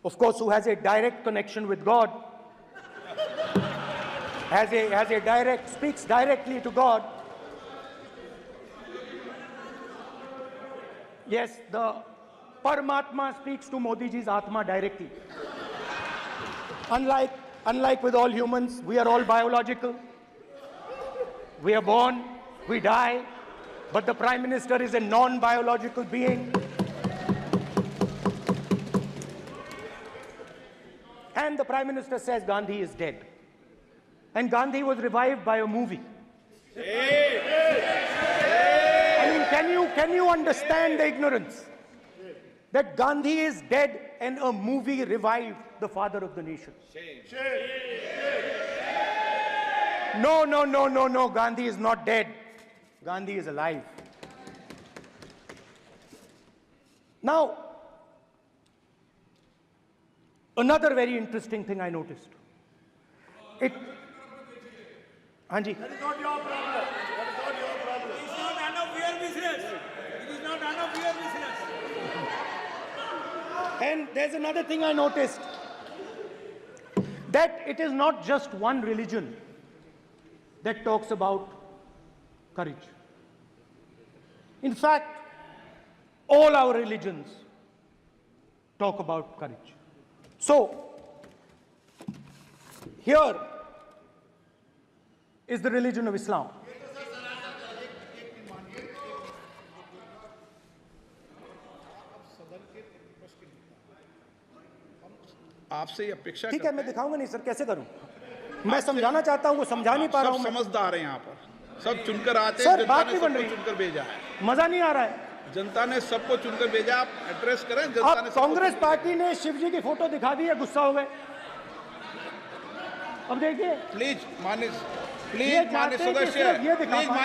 of course, who has a direct connection with God, speaks directly to God. Yes, the Paramatma speaks to Modi ji's Atma directly. Unlike with all humans, we are all biological. We are born, we die, but the Prime Minister is a non-biological being. And the Prime Minister says Gandhi is dead. And Gandhi was revived by a movie. I mean, can you understand the ignorance? That Gandhi is dead and a movie revived the father of the nation. No, Gandhi is not dead. Gandhi is alive. Now, another very interesting thing I noticed. Anji. That is not your problem. That is not your problem. It is not none of your business. It is not none of your business. And there's another thing I noticed. That it is not just one religion that talks about courage. In fact, all our religions talk about courage. So, here is the religion of Islam. आपसे अपेक्षा ठीक है, मैं दिखाऊंगा नहीं sir, कैसे करूं? मैं समझाना चाहता हूं, वो समझा नहीं पा रहा हूं। सब समझदार हैं यहाँ पर, सब चुनकर आते हैं। सर, जनता बात ने नहीं बन सबको रही। चुनकर भेजा है, मजा नहीं आ रहा है। जनता ने सबको चुनकर भेजा। आप एड्रेस करें, जनता अब ने सबको कांग्रेस चुनकर पार्टी ने शिव जी की फोटो दिखा दी है, गुस्सा हो गए। अब देखिए, प्लीज मान्य चाहते हैं कि सदस्य, सिर्फ ये दिखा प्लीज पाएं।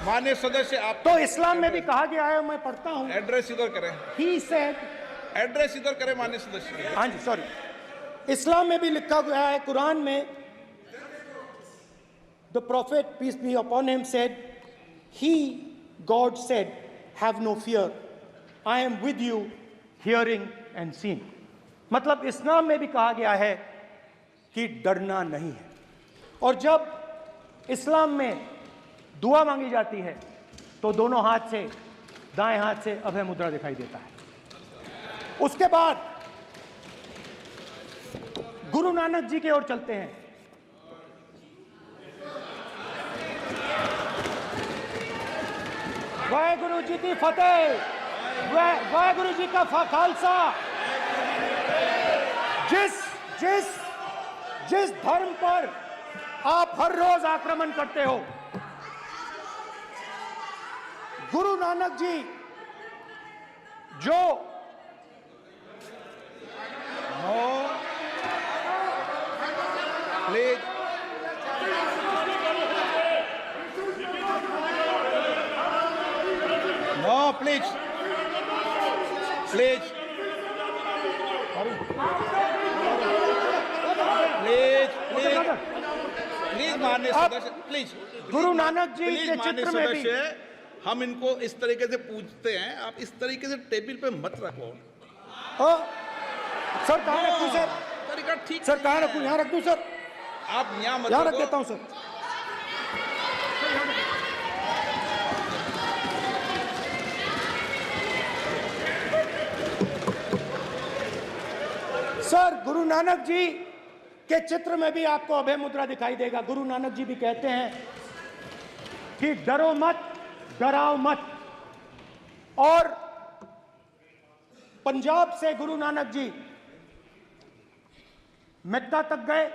मान्य सदस्य आप तो इस्लाम में भी कहा गया है, मैं पढ़ता हूं। एड्रेस इधर करें, He said, एड्रेस इधर करें मान्य सदस्य। हाँ जी, सॉरी, इस्लाम में भी लिखा गया है, कुरान में, the prophet peace be upon him said, God said, have no fear, I am with you, hearing and seeing. मतलब इस्लाम में भी कहा गया है कि डरना नहीं है। और जब इस्लाम में दुआ मांगी जाती है तो दोनों हाथ से, दाएं हाथ से अभय मुद्रा दिखाई देता है। उसके बाद गुरु नानक जी की ओर चलते हैं। वाहेगुरु जी की फतेह, वाहेगुरु जी का खालसा। जिस धर्म पर आप हर रोज आक्रमण करते हो, गुरु नानक जी जो प्लीज प्लीज प्लीज प्लीज माननीय सदस्य, प्लीज गुरु नानक जी के चित्र में भी हम इनको इस तरीके से पूछते हैं, आप इस तरीके से टेबल पे मत रखो। सर कहाँ रखूं सर? तरीका ठीक सर कहाँ रखूं? यहाँ रख दूं सर? आप यहाँ मत यहाँ रख रखो। देता हूँ सर। सर, गुरु नानक जी के चित्र में भी आपको अभय मुद्रा दिखाई देगा। गुरु नानक जी भी कहते हैं कि डरो मत, डराओ मत। और पंजाब से गुरु नानक जी मेक्का तक गए,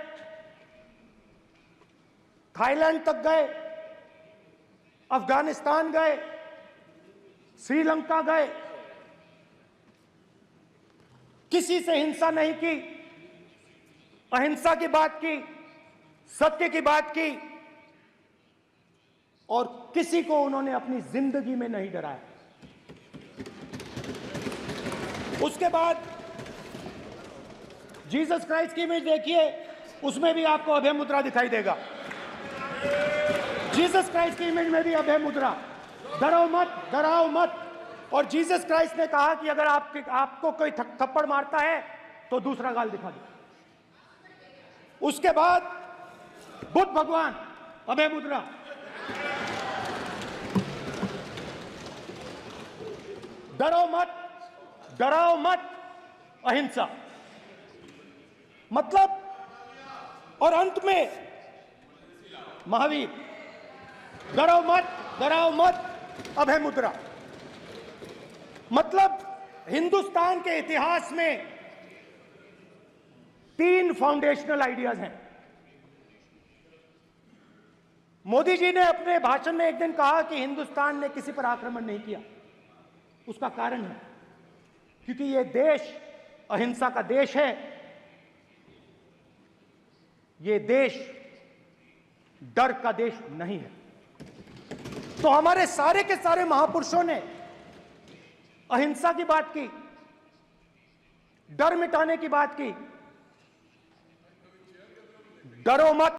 थाईलैंड तक गए, अफगानिस्तान गए, श्रीलंका गए, किसी से हिंसा नहीं की, अहिंसा की बात की, सत्य की बात की, और किसी को उन्होंने अपनी जिंदगी में नहीं डराया। उसके बाद जीसस क्राइस्ट की इमेज देखिए, उसमें भी आपको अभय मुद्रा दिखाई देगा। जीसस क्राइस्ट की इमेज में भी अभय मुद्रा, डरो मत, डराओ मत। और जीसस क्राइस्ट ने कहा कि अगर आपको कोई थप्पड़ मारता है तो दूसरा गाल दिखा दो। उसके बाद बुद्ध भगवान, अभय मुद्रा। डराओ मत, अहिंसा। मतलब, और अंत में महावीर, डराओ मत, अभय मुद्रा। मतलब हिंदुस्तान के इतिहास में 3 फाउंडेशनल आइडियाज हैं। मोदी जी ने अपने भाषण में एक दिन कहा कि हिंदुस्तान ने किसी पर आक्रमण नहीं किया। उसका कारण है क्योंकि यह देश अहिंसा का देश है। यह देश डर का देश नहीं है। तो हमारे सारे के सारे महापुरुषों ने अहिंसा की बात की, डर मिटाने की बात की। डरो मत,